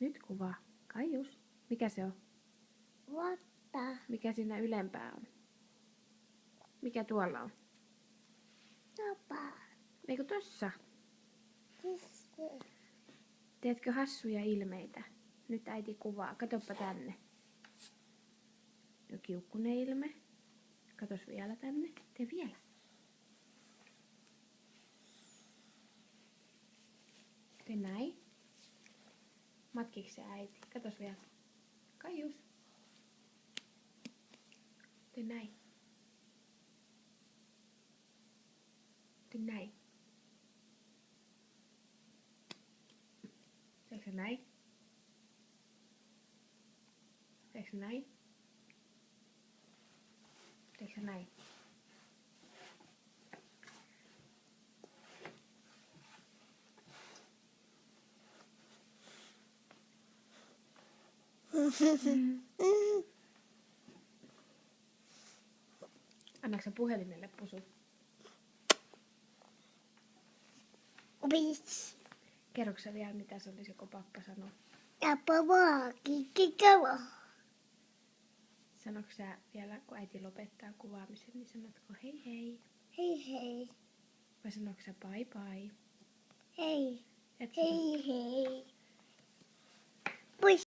Nyt kuvaa. Kaius. Mikä se on? Vatta. Mikä siinä ylempää on? Mikä tuolla on? Tapa. Eikö tossa? Kisse. Teetkö hassuja ilmeitä? Nyt äiti kuvaa. Katoppa tänne. No kiukkunen ilme. Katos vielä tänne. Tee vielä. Tee näin. Matkiks se äiti? Katos vielä. Kaius. Tee näin. Tee näin. Teekö se näin? Teekö se näin? Teekö se näin? Annatko sä puhelimelle pusu? Opis. Kerroksä sä vielä mitä se olisi, kun pappa sanoo? Ja papa. Kikkikävä. Sanoitko sä vielä, kun äiti lopettaa kuvaamisen, niin sanotko hei hei? Hei hei. Vai sanoitko sä bye bye? Hei. Et sano. Hei hei.